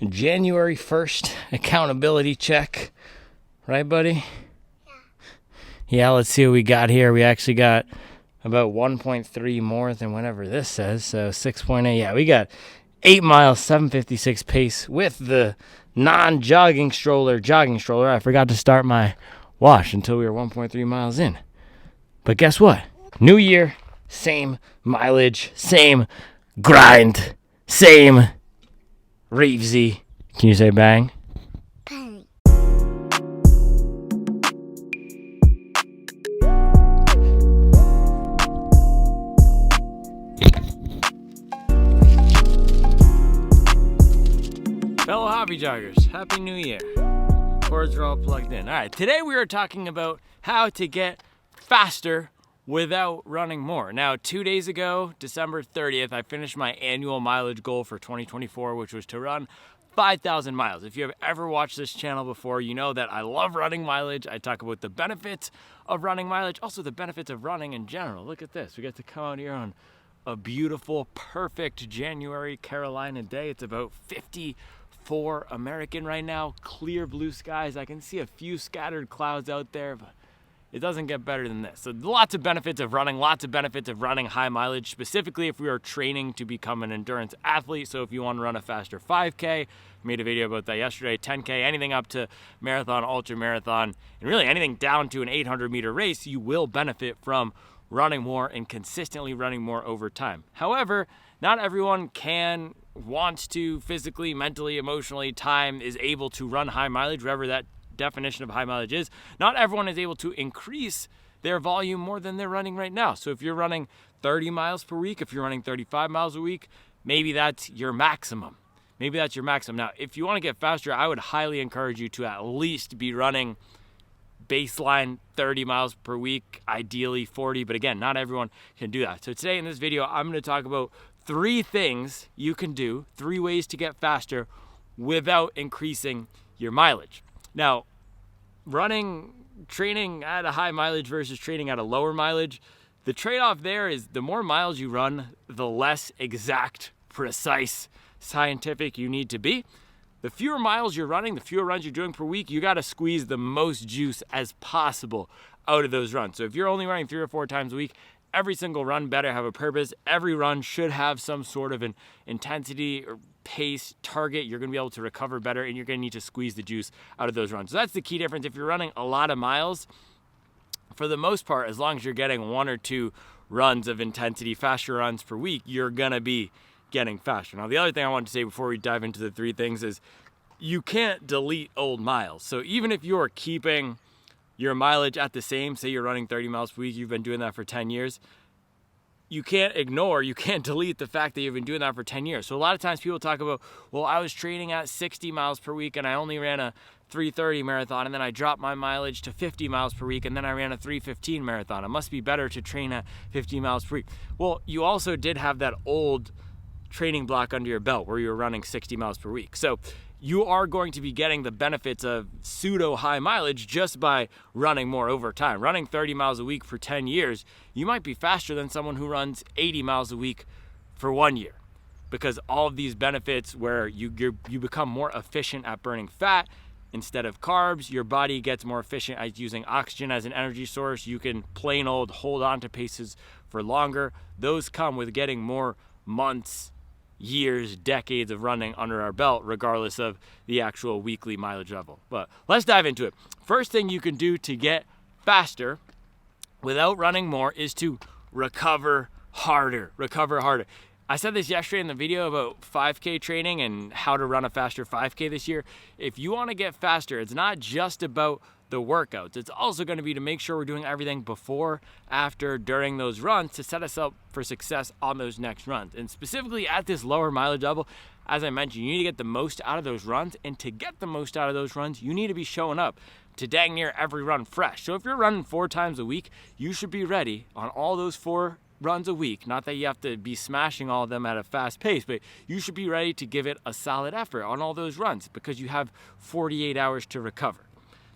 January 1st accountability check. Right, buddy? Yeah, let's see what we got here. We actually got about 1.3 more than whatever this says. So 6.8. Yeah, we got 8 miles, 7:56 pace with the non-jogging stroller, I forgot to start my wash until we were 1.3 miles in. But guess what? New year, same mileage, same grind, same Reevesy. Can you say bang? Bang. Fellow hobby joggers, Happy New Year. Cords are all plugged in. All right, today we are talking about how to get faster without running more. Now, 2 days ago, December 30th, I finished my annual mileage goal for 2024, which was to run 5,000 miles. If you have ever watched this channel before, you know that I love running mileage. I talk about the benefits of running mileage, also the benefits of running in general. Look at this. We get to come out here on a beautiful, perfect January Carolina day. It's about 54 American right now, clear blue skies. I can see a few scattered clouds out there, but it doesn't get better than this. So lots of benefits of running high mileage, specifically if we are training to become an endurance athlete. So if you want to run a faster 5K, made a video about that yesterday, 10K, anything up to marathon, ultra marathon, and really anything down to an 800-meter race, you will benefit from running more and consistently running more over time. However, not everyone wants to physically, mentally, emotionally, time is able to run high mileage, wherever that definition of high mileage is. Not everyone is able to increase their volume more than they're running right now. So if you're running 30 miles per week, if you're running 35 miles a week, maybe that's your maximum. Now, if you want to get faster, I would highly encourage you to at least be running baseline 30 miles per week, ideally 40, but again, not everyone can do that. So today in this video, I'm going to talk about 3 things you can do, 3 ways to get faster without increasing your mileage. Now, training at a high mileage versus training at a lower mileage, the trade-off there is the more miles you run, the less exact, precise, scientific you need to be. The fewer miles you're running, the fewer runs you're doing per week, you got to squeeze the most juice as possible out of those runs. So if you're only running 3 or 4 times a week, every single run better have a purpose. Every run should have some sort of an intensity or pace target. You're going to be able to recover better, and you're going to need to squeeze the juice out of those runs. So that's the key difference. If you're running a lot of miles, for the most part, as long as you're getting 1 or 2 runs of intensity, faster runs per week, you're going to be getting faster. Now, the other thing I want to say before we dive into the 3 things is you can't delete old miles. So even if you're keeping your mileage at the same, say you're running 30 miles per week, you've been doing that for 10 years, you can't delete the fact that you've been doing that for 10 years. So a lot of times people talk about, well, I was training at 60 miles per week and I only ran a 3:30 marathon, and then I dropped my mileage to 50 miles per week, and then I ran a 3:15 marathon. It must be better to train at 50 miles per week. Well, you also did have that old training block under your belt where you were running 60 miles per week. So you are going to be getting the benefits of pseudo high mileage just by running more over time. Running 30 miles a week for 10 years, you might be faster than someone who runs 80 miles a week for 1 year, because all of these benefits where you become more efficient at burning fat instead of carbs, your body gets more efficient at using oxygen as an energy source. You can plain old hold on to paces for longer. Those come with getting more months, years, decades of running under our belt, regardless of the actual weekly mileage level. But let's dive into it. First thing you can do to get faster without running more is to recover harder. I said this yesterday in the video about 5K training and how to run a faster 5K this year. If you want to get faster, it's not just about the workouts. It's also going to be to make sure we're doing everything before, after, during those runs to set us up for success on those next runs. And specifically at this lower mileage level, as I mentioned, you need to get the most out of those runs. And to get the most out of those runs, you need to be showing up to dang near every run fresh. So if you're running 4 times a week, you should be ready on all those 4 runs a week. Not that you have to be smashing all of them at a fast pace, but you should be ready to give it a solid effort on all those runs because you have 48 hours to recover.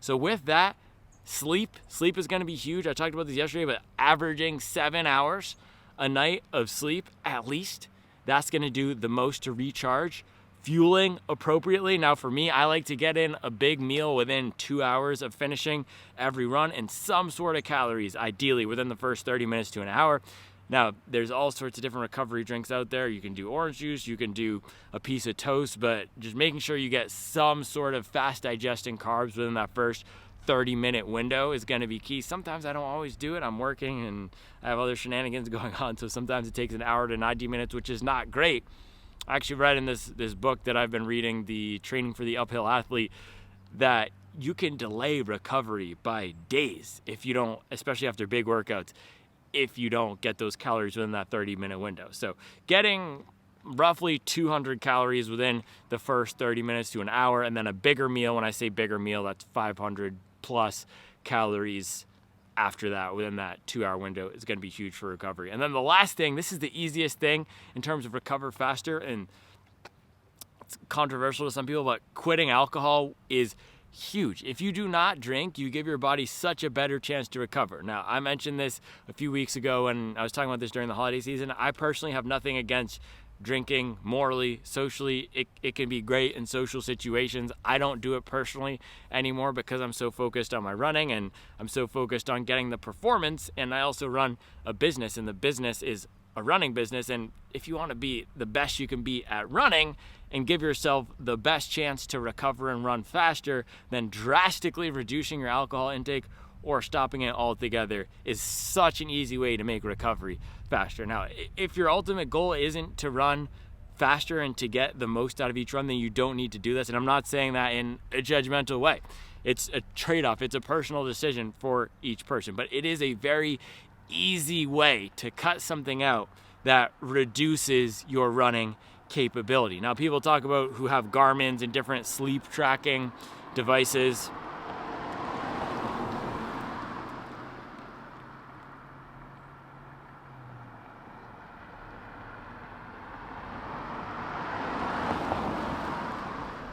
So with that, sleep is going to be huge. I talked about this yesterday, but averaging 7 hours a night of sleep at least, that's going to do the most to recharge fueling appropriately. Now for me, I like to get in a big meal within 2 hours of finishing every run and some sort of calories, ideally within the first 30 minutes to an hour. Now, there's all sorts of different recovery drinks out there. You can do orange juice, you can do a piece of toast, but just making sure you get some sort of fast digesting carbs within that first 30-minute window is going to be key. Sometimes I don't always do it. I'm working and I have other shenanigans going on, so sometimes it takes an hour to 90 minutes, which is not great. I actually read in this book that I've been reading, the Training for the Uphill Athlete, that you can delay recovery by days if you don't, especially after big workouts, if you don't get those calories within that 30-minute window. So getting roughly 200 calories within the first 30 minutes to an hour, and then a bigger meal. When I say bigger meal, that's 500 plus calories after that within that 2-hour window is going to be huge for recovery. And then the last thing, this is the easiest thing in terms of recover faster, and it's controversial to some people, but quitting alcohol is huge. If you do not drink, you give your body such a better chance to recover. Now, I mentioned this a few weeks ago when I was talking about this during the holiday season. I personally have nothing against drinking morally, socially. It can be great in social situations. I don't do it personally anymore because I'm so focused on my running and I'm so focused on getting the performance. And I also run a business, and the business is a running business. And if you want to be the best you can be at running and give yourself the best chance to recover and run faster, then drastically reducing your alcohol intake or stopping it altogether is such an easy way to make recovery faster. Now, if your ultimate goal isn't to run faster and to get the most out of each run, then you don't need to do this. And I'm not saying that in a judgmental way. It's a trade-off. It's a personal decision for each person. But it is a very easy way to cut something out that reduces your running capability. Now, people talk about who have Garmin's and different sleep tracking devices.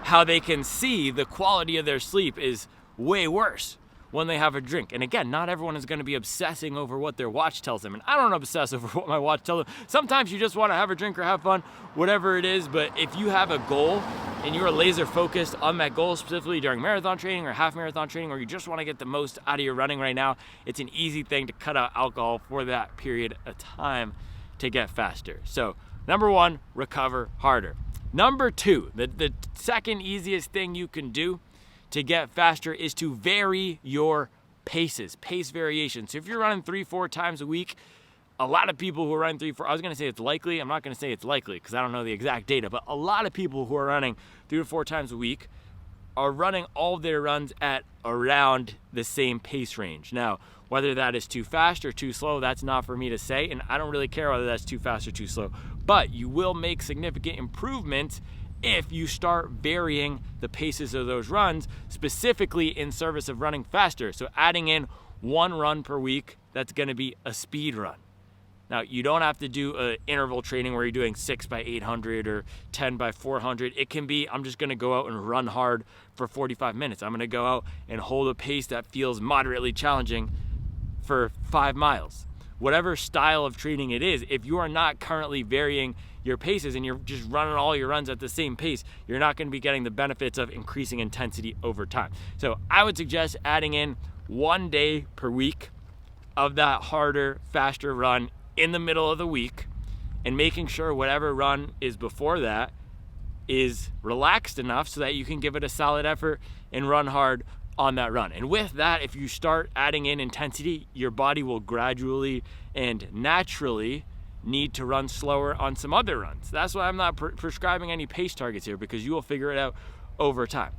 How they can see the quality of their sleep is way worse when they have a drink. And again, not everyone is going to be obsessing over what their watch tells them. And I don't obsess over what my watch tells them. Sometimes you just want to have a drink or have fun, whatever it is. But if you have a goal and you're laser focused on that goal, specifically during marathon training or half marathon training, or you just want to get the most out of your running right now, it's an easy thing to cut out alcohol for that period of time to get faster. So number one, recover harder. Number two, the second easiest thing you can do to get faster is to vary your paces, pace variation. So if you're running 3-4 times a week, a lot of people who are running 3-4, I was going to say it's likely, I'm not going to say it's likely because I don't know the exact data, but a lot of people who are running 3 to 4 times a week are running all of their runs at around the same pace range. Now, whether that is too fast or too slow, that's not for me to say, and I don't really care whether that's too fast or too slow. But you will make significant improvements if you start varying the paces of those runs, specifically in service of running faster. So adding in 1 run per week, that's going to be a speed run. Now, you don't have to do an interval training where you're doing 6 by 800 or 10 by 400. It can be, I'm just going to go out and run hard for 45 minutes. I'm going to go out and hold a pace that feels moderately challenging for 5 miles. Whatever style of training it is, if you are not currently varying your paces and you're just running all your runs at the same pace, you're not going to be getting the benefits of increasing intensity over time. So I would suggest adding in 1 day per week of that harder, faster run in the middle of the week, and making sure whatever run is before that is relaxed enough so that you can give it a solid effort and run hard on that run. And with that, if you start adding in intensity, your body will gradually and naturally need to run slower on some other runs. That's why I'm not prescribing any pace targets here, because you will figure it out over time.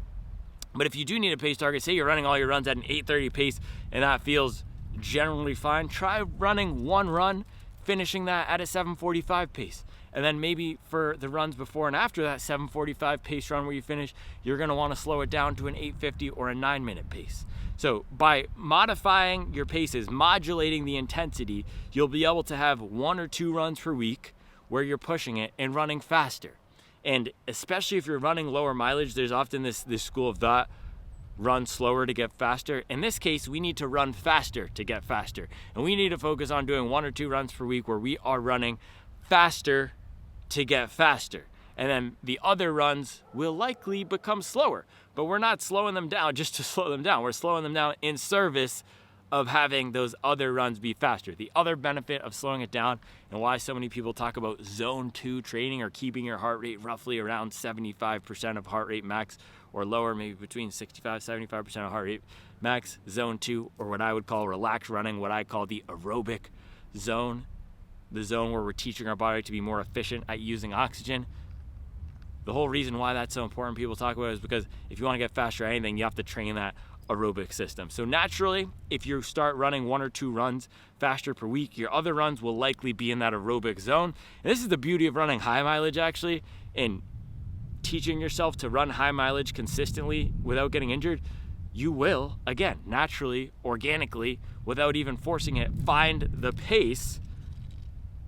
But if you do need a pace target, say you're running all your runs at an 8:30 pace and that feels generally fine, try running 1 run, finishing that at a 7:45 pace. And then maybe for the runs before and after that 7:45 pace run where you finish, you're going to want to slow it down to an 8:50 or a 9-minute pace. So by modifying your paces, modulating the intensity, you'll be able to have 1 or 2 runs per week where you're pushing it and running faster. And especially if you're running lower mileage, there's often this school of thought, run slower to get faster. In this case, we need to run faster to get faster. And we need to focus on doing 1 or 2 runs per week where we are running faster to get faster. and then the other runs will likely become slower. But we're not slowing them down just to slow them down. We're slowing them down in service of having those other runs be faster. The other benefit of slowing it down, and why so many people talk about zone 2 training, or keeping your heart rate roughly around 75% of heart rate max, or lower, maybe between 65-75% of heart rate max, zone 2, or what I would call relaxed running, what I call the aerobic zone, the zone where we're teaching our body to be more efficient at using oxygen. The whole reason why that's so important, people talk about it, is because if you want to get faster at anything, you have to train that aerobic system. So naturally, if you start running 1 or 2 runs faster per week, your other runs will likely be in that aerobic zone. And this is the beauty of running high mileage, actually, and teaching yourself to run high mileage consistently without getting injured. You will, again, naturally, organically, without even forcing it, find the pace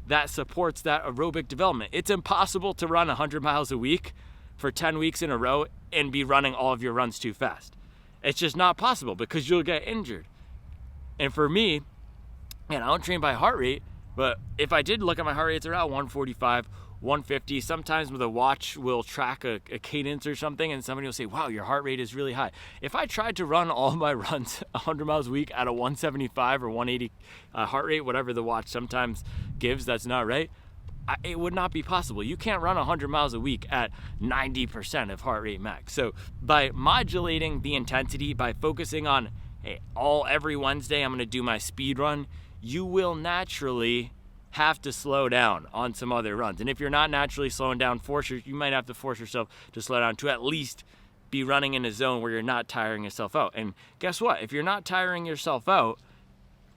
that supports that aerobic development. It's impossible to run 100 miles a week for 10 weeks in a row and be running all of your runs too fast. It's just not possible, because you'll get injured. And for me, and I don't train by heart rate, but if I did look at my heart rate, it's around 145, 150. Sometimes with a watch will track a cadence or something, and somebody will say, wow, your heart rate is really high. If I tried to run all my runs 100 miles a week at a 175 or 180 heart rate, whatever the watch sometimes gives, that's not right, it would not be possible. You can't run 100 miles a week at 90% of heart rate max. So by modulating the intensity, by focusing on, hey, every Wednesday I'm going to do my speed run, you will naturally have to slow down on some other runs. And if you're not naturally slowing down, you might have to force yourself to slow down to at least be running in a zone where you're not tiring yourself out. And guess what? If you're not tiring yourself out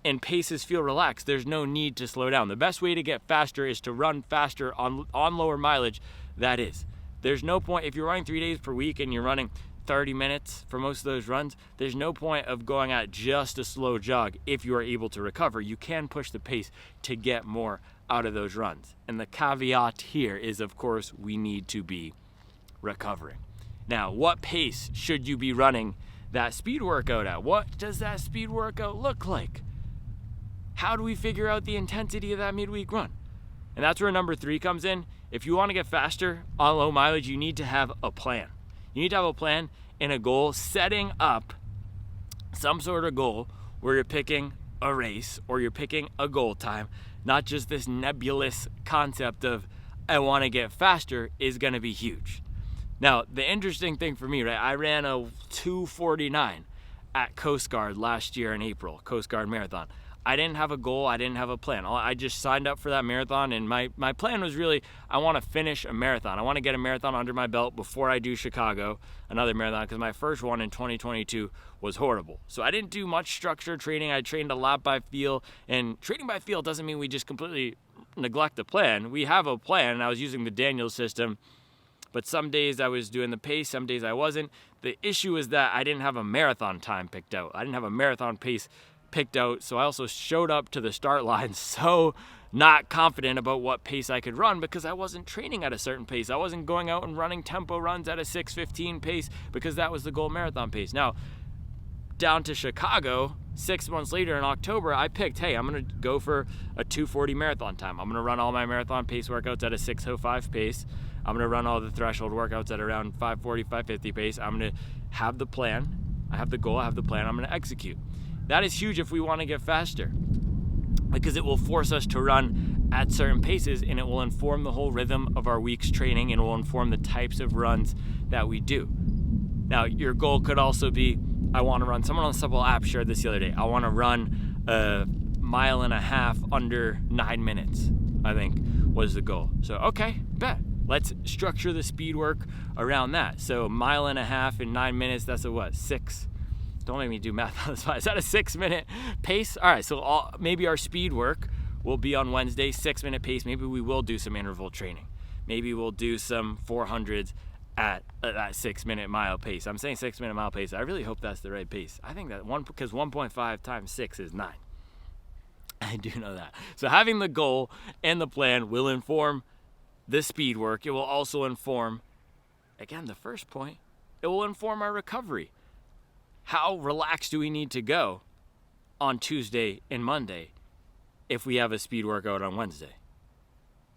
and paces feel relaxed, there's no need to slow down. The best way to get faster is to run faster on lower mileage. That is, there's no point, if you're running 3 days per week and you're running 30 minutes for most of those runs, there's no point of going at just a slow jog if you are able to recover. You can push the pace to get more out of those runs. And the caveat here is, of course, we need to be recovering. Now, what pace should you be running that speed workout at? What does that speed workout look like? How do we figure out the intensity of that midweek run? And that's where number 3 comes in. If you want to get faster on low mileage, you need to have a plan. You need to have a plan and a goal, setting up some sort of goal where you're picking a race or you're picking a goal time, not just this nebulous concept of I want to get faster is going to be huge. Now, the interesting thing for me, right, I ran a 2:49 at Coast Guard last year in April, Coast Guard Marathon. I didn't have a goal. I didn't have a plan. I just signed up for that marathon, and my plan was really, I want to finish a marathon. I want to get a marathon under my belt before I do Chicago, another marathon, because my first one in 2022 was horrible. So I didn't do much structured training. I trained a lot by feel, and training by feel doesn't mean we just completely neglect the plan. We have a plan, and I was using the Daniels system, but some days I was doing the pace, some days I wasn't. The issue is that I didn't have a marathon time picked out. I didn't have a marathon pace picked out, so I also showed up to the start line so not confident about what pace I could run, because I wasn't training at a certain pace. I wasn't going out and running tempo runs at a 6:15 pace because that was the goal marathon pace. Now, down to Chicago, 6 months later in October, I picked, hey, I'm going to go for a 2:40 marathon time. I'm going to run all my marathon pace workouts at a 6:05 pace. I'm going to run all the threshold workouts at around 5:40, 5:50 pace. I'm going to have the plan. I have the goal. I have the plan. I'm going to execute. That is huge if we want to get faster, because it will force us to run at certain paces, and it will inform the whole rhythm of our week's training, and it will inform the types of runs that we do. Now, your goal could also be, I want to run, someone on the Supple app shared this the other day, I want to run a 1.5 miles under 9 minutes, I think was the goal. So, okay, bet. Let's structure the speed work around that. So 1.5 miles in 9 minutes, that's a what, 6? Don't make me do math on the spot. Is that a 6-minute pace? All right, so maybe our speed work will be on Wednesday, 6-minute pace. Maybe we will do some interval training. Maybe we'll do some 400s at that 6-minute mile pace. I'm saying 6-minute mile pace. I really hope that's the right pace. I think that because 1.5 times 6 is 9. I do know that. So having the goal and the plan will inform the speed work. It will also inform, again, the first point, it will inform our recovery. How relaxed do we need to go on Tuesday and Monday if we have a speed workout on Wednesday?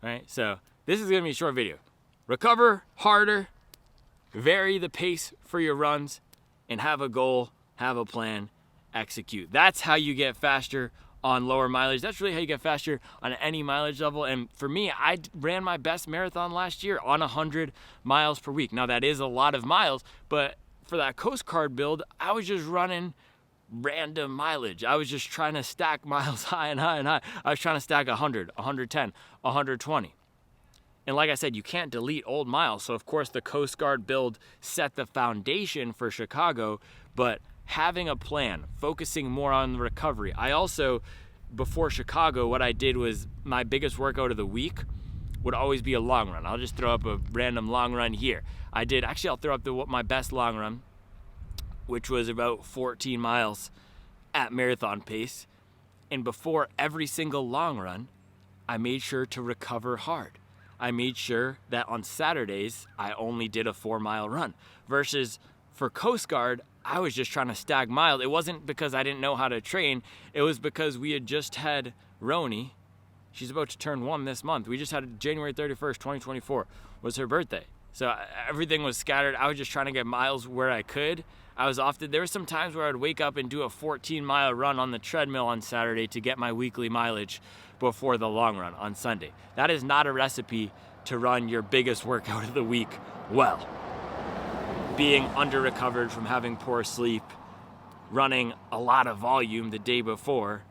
Right? So this is going to be a short video. recover harder, vary the pace for your runs, and have a goal, have a plan, execute. That's how you get faster on lower mileage. That's really how you get faster on any mileage level. And for me, I ran my best marathon last year on 100 miles per week. Now that is a lot of miles, but for that Coast Guard build, I was just running random mileage. I was just trying to stack miles high and high and high. I was trying to stack 100, 110, 120. And like I said, you can't delete old miles. So of course the Coast Guard build set the foundation for Chicago, but having a plan, focusing more on the recovery. I also, before Chicago, what I did was my biggest workout of the week would always be a long run. I'll just throw up a random long run here. I'll throw up my best long run, which was about 14 miles at marathon pace. And before every single long run, I made sure to recover hard. I made sure that on Saturdays, I only did a 4-mile run. Versus for Coast Guard, I was just trying to stack miles. It wasn't because I didn't know how to train. It was because we had just had Roni. She's about to turn 1 this month. We just had January 31st, 2024 was her birthday. So everything was scattered. I was just trying to get miles where I could. There were some times where I'd wake up and do a 14-mile run on the treadmill on Saturday to get my weekly mileage before the long run on Sunday. That is not a recipe to run your biggest workout of the week well. Being under-recovered from having poor sleep, running a lot of volume the day before,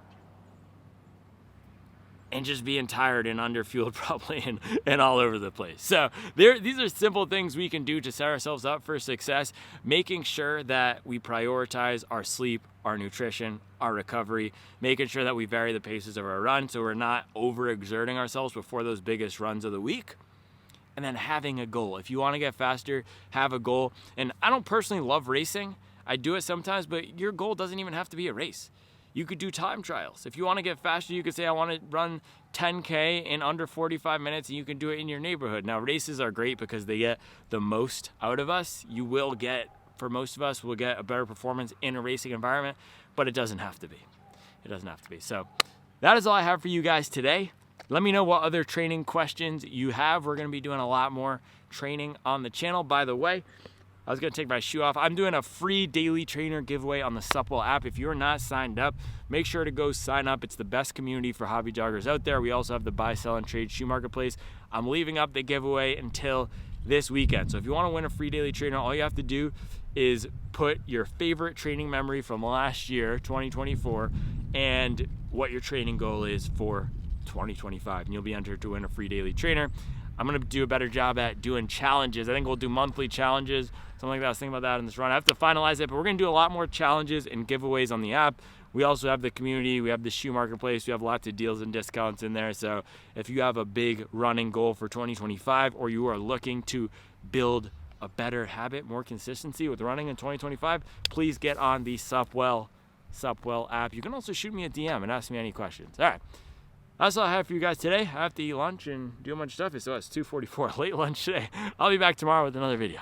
and just being tired and under-fueled probably and all over the place. So these are simple things we can do to set ourselves up for success, making sure that we prioritize our sleep, our nutrition, our recovery, making sure that we vary the paces of our run so we're not overexerting ourselves before those biggest runs of the week. And then having a goal. If you want to get faster, have a goal. And I don't personally love racing. I do it sometimes, but your goal doesn't even have to be a race. You could do time trials. If you want to get faster, you could say, I want to run 10K in under 45 minutes, and you can do it in your neighborhood. Now, races are great because they get the most out of us. For most of us, we'll get a better performance in a racing environment, but it doesn't have to be. It doesn't have to be. So that is all I have for you guys today. Let me know what other training questions you have. We're going to be doing a lot more training on the channel. By the way, I was going to take my shoe off. I'm doing a free daily trainer giveaway on the Supwell app. If you're not signed up, make sure to go sign up. It's the best community for hobby joggers out there. We also have the buy, sell, and trade shoe marketplace. I'm leaving up the giveaway until this weekend. So if you want to win a free daily trainer, all you have to do is put your favorite training memory from last year, 2024, and what your training goal is for 2025, and you'll be entered to win a free daily trainer. I'm going to do a better job at doing challenges. I think we'll do monthly challenges, something like that. I was thinking about that in this run. I have to finalize it, but we're going to do a lot more challenges and giveaways on the app. We also have the community. We have the shoe marketplace. We have lots of deals and discounts in there. So if you have a big running goal for 2025, or you are looking to build a better habit, more consistency with running in 2025, please get on the Supwell app. You can also shoot me a DM and ask me any questions. All right. That's all I have for you guys today. I have to eat lunch and do a bunch of stuff. So it's 2:44, late lunch today. I'll be back tomorrow with another video.